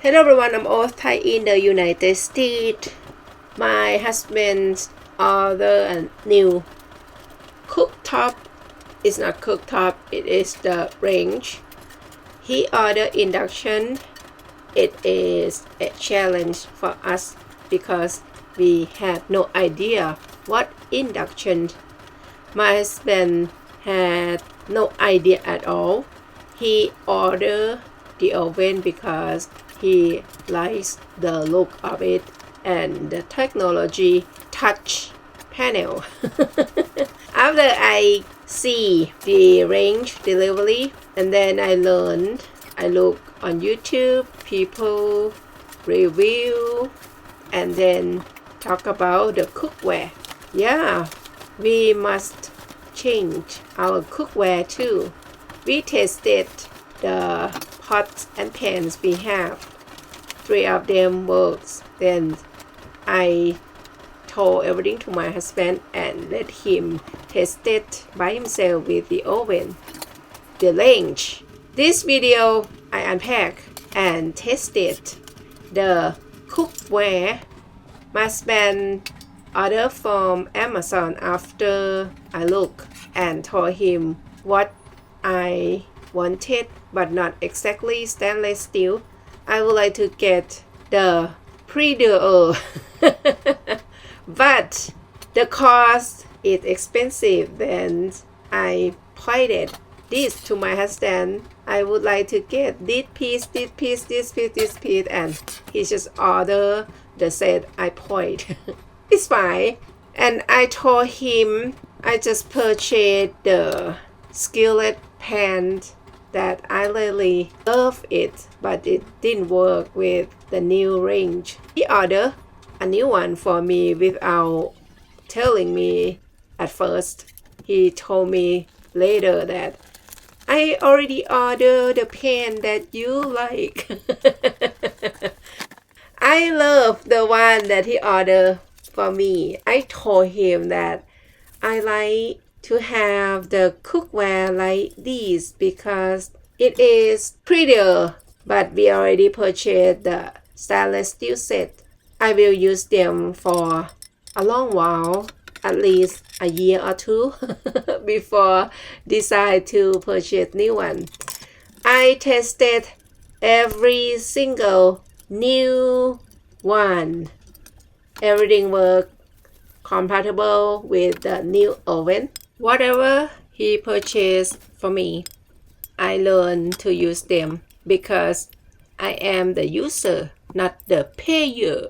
Hello everyone, I'm Thai in the United States. My husband ordered a new cooktop. It's not cooktop, it is the range. He ordered induction. It is a challenge for us because we had no idea what induction. My husband had no idea at all. He ordered the oven because he likes the look of it and the technology touch panel. After I see the range delivery and then I look on YouTube, people review and then talk about the cookware. Yeah, we must change our cookware too. We tested the pots and pans we have. 3 of them works. Then I told everything to my husband and let him test it by himself with the oven. The range. This video I unpack and tested the cookware. My husband ordered from Amazon after I look and told him what I wanted, but not exactly stainless steel. I would like to get the pre-duo but the cost is expensive. Then I pointed this to my husband. I would like to get this piece, and he just ordered the set I point. It's fine. And I told him I just purchased the skillet pan that I really love it, but it didn't work with the new range. He ordered a new one for me without telling me at first. He told me later that I already ordered the pan that you like. I love the one that he ordered for me. I told him that I like to have the cookware like this because it is prettier, but we already purchased the stainless steel set. I will use them for a long while, at least a year or 2 before decide to purchase new one. I tested every single new one. Everything worked compatible with the new oven. Whatever he purchased for me, I learned to use them because I am the user, not the payer.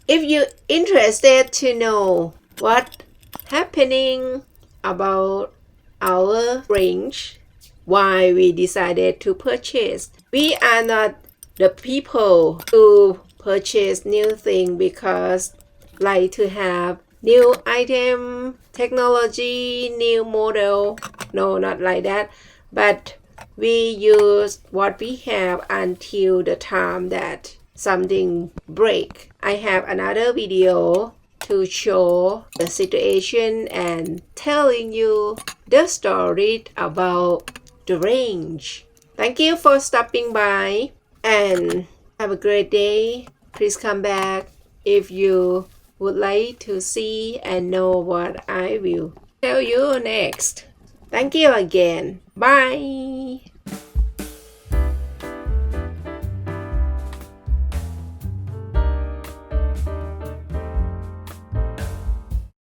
If you're interested to know what happening about our range, why we decided to purchase, we are not the people who purchase new thing because like to have new item, technology, new model. No, not like that. But we use what we have until the time that something break. I have another video to show the situation and telling you the story about the range. Thank you for stopping by and have a great day. Please come back if you would like to see and know what I will tell you next. Thank you again. Bye.